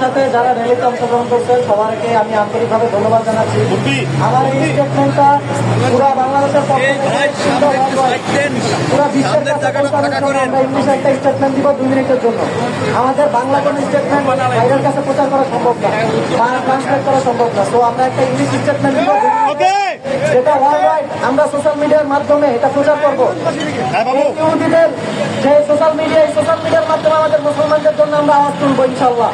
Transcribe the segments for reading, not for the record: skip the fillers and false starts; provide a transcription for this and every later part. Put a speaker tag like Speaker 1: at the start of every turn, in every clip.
Speaker 1: সাথে যারা র্যালিতে অংশগ্রহণ করছেন সবাইকে আমি আন্তরিকভাবে ধন্যবাদ জানাচ্ছি। আমার এই স্টেটমেন্টটা পুরা বাংলাদেশের পুরা বিশ্বের আমরা ইংলিশে একটা স্টেটমেন্ট দিব 2 মিনিটের জন্য। আমাদের বাংলা কোনো স্টেটমেন্ট বাইরের কাছে প্রচার করা সম্ভব না বা ট্রান্সলেট করা সম্ভব না। তো আমরা একটা ইংলিশ স্টেটমেন্ট দিব যেটা ওয়ার্ল্ড আমরা সোশ্যাল মিডিয়ার মাধ্যমে এটা প্রচার করবো। ইহুদিদের যে সোশ্যাল মিডিয়ার মাধ্যমে আমাদের মুসলমানদের জন্য আমরা আওয়াজ তুলবো ইনশাআল্লাহ।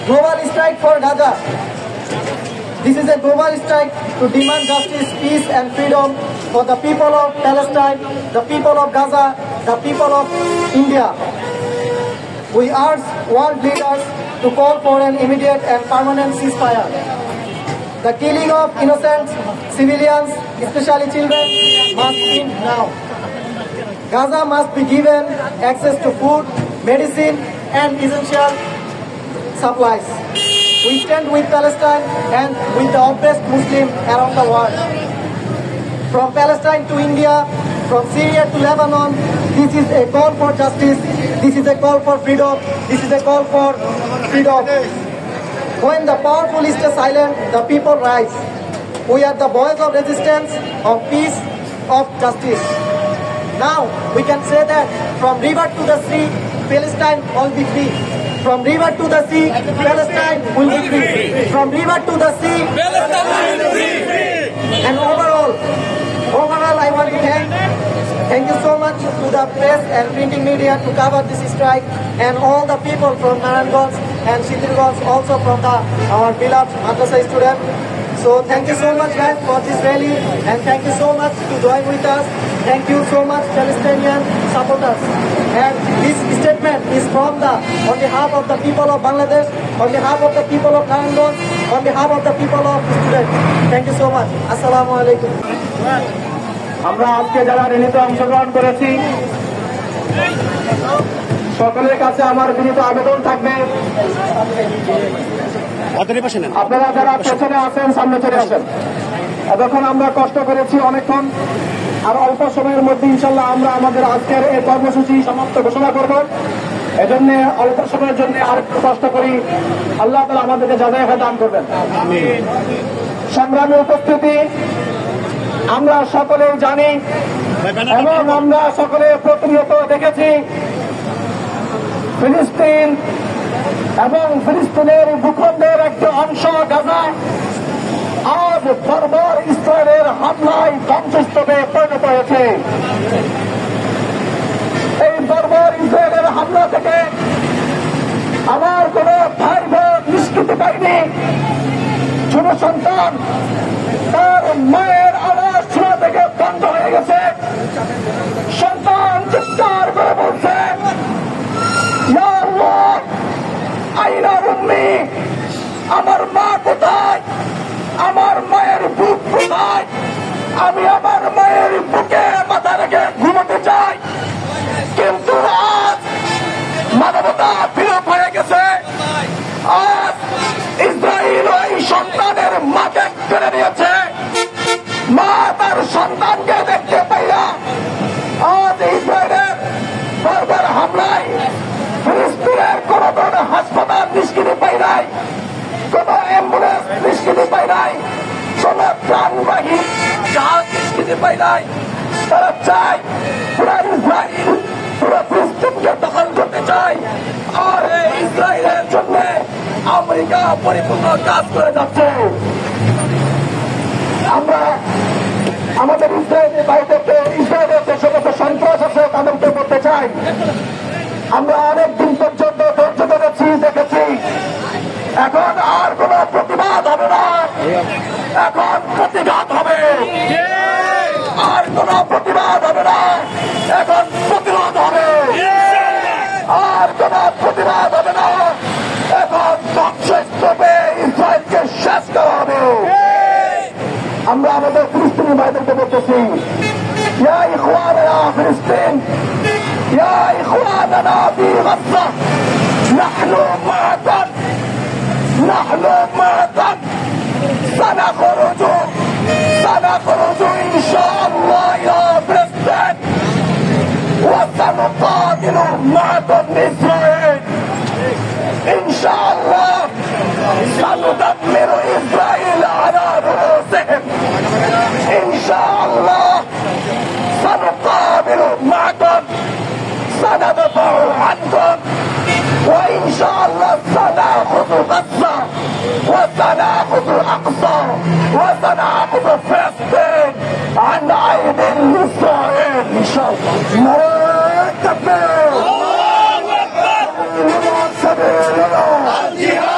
Speaker 1: Global strike for Gaza. This is a global strike to demand justice, peace and freedom for the people of Palestine, the people of Gaza, the people of India. We urge world leaders to call for an immediate and permanent ceasefire. The killing of innocent civilians, especially children, must end now. Gaza must be given access to food, medicine and essential supplies. We stand with Palestine and with the oppressed Muslims around the world. From Palestine to India, from Syria to Lebanon, this is a call for justice, this is a call for freedom, this is a call for freedom. When the powerful stay silent, the people rise. We are the voice of resistance, of peace, of justice. Now we can say that from river to the sea, Palestine will be free. From river to the sea, Palestine will be free. From river to the sea, Palestine will be free. And overall, I want to thank you so much to the press and printing media to cover this strike, and all the people from Naranganj and Shitilganj, also from our beloved madrasa student. So thank you so much guys for this rally, and thank you so much to join with us. Thank you so much Palestinian supporters. And this statement is on behalf of the people of Bangladesh, on behalf of the people of Naranganj, on behalf of the people of students. Thank you so much. Assalamu alaikum.
Speaker 2: আমরা আজকে যারা র্যালিতে অংশগ্রহণ করেছি সকলের কাছে আমার বিনীত আবেদন থাকবে, আপনারা যারা পেছনে আছেন সামনে চলে আসেন। এতক্ষণ আমরা কষ্ট করেছি অনেকক্ষণ, আর অল্প সময়ের মধ্যে ইনশাল্লাহ আমরা আমাদের আজকের এই কর্মসূচি সমাপ্ত ঘোষণা করব। এজন্য অল্প সময়ের জন্য আর একটু কষ্ট করি, আল্লাহ তাআলা আমাদেরকে যাচাই দান করবেন। সংগ্রামী উপস্থিতি, আমরা সকলেই জানি এবং আমরা সকলে প্রতিনিয়ত দেখেছি ফিলিস্তিন এবং ফিলিস্তিনের ভূখণ্ডের একটি অংশ গাজা আজ বারবার ইসরায়েলের হামলায় ধ্বংসস্তূপে পরিণত হয়েছে। এই বারবার ইসরায়েলের হামলা থেকে আমার কোন ভাই বোন নিষ্কৃতি পায়নি। ছোট সন্তান তার মায়ের আওয়াজ শোনা থেকে বন্ধ হয়ে গেছে। সন্তান চিৎকার করে বলছে, ইয়া আল্লাহ আইনা উম্মি, আমার মা কোথায়, আমার মায়ের বুক কোথায়, আমি আমার মায়ের বুকে মাথা রেখে ঘুমাতে চাই। কিন্তু আজ মানবতা বিলোপ হয়ে গেছে। আজ ইসরায়েল এই সন্তানের মাকে কেড়ে নিয়েছে। মা তার সন্তানকে দেখতে পাইয়া আজ ইসরায়েলের বারবার হামলায় ফিলিস্তিনের কোন ধরনের হাসপাতাল নিষ্কৃতি পাই নাই, কোন অ্যাম্বুলেন্স নিষ্কৃতি পাই নাই, কোন প্রাণবাহী জাহাজ নিষ্কৃতি পাই নাই। তারা চায় পুরা ইসরায়েল পুরো ফিলিস্তিনকে দখল করতে চায়। আর এই ইসরায়েলের জন্য আমেরিকা পরিপূর্ণ কাজ করে যাচ্ছে। আমরা আমাদের ইসরায়েলি ভাইদেরকে, ইসরায়েলের যে সমস্ত সন্ত্রাস আছে তাদেরকে বলতে চাই, আমরা অনেকদিন পর্যন্ত ধৈর্য ধরেছি, দেখেছি। এখন আর কোন প্রতিবাদ হবে না, এখন প্রতিঘাত হবে। আর কোন প্রতিবাদ হবে না, এখন প্রতিরোধ হবে। আর কোন প্রতিবাদ হবে না, এখন ধ্বংসস্তূপে ইসরায়েলকে শেষ করা হবে। আমরা আমাদের ফিলিস্তিনি ভাইদেরকে বলতেছি, ইয়া ইখওয়ানা ফিলিস্তিন, ইয়া ইখওয়ানা ফি গাজ্জা, নাহনু মা'াকুম, নাহনু মা'াকুম, সানাখরুজু ইনশাআল্লাহ ইলা ফিলিস্তিন معكم بإسرائيل. إن شاء الله سندمر إسرائيل على رؤوسهم. إن شاء الله سنقابل معكم، سندفع عنكم، وإن شاء الله سنأخذ غزة وسنأخذ الأقصى وسنأخذ فلسطين عن أيدي إسرائيل إن شاء الله. الله أكبر. الله أكبر. سبيل الله.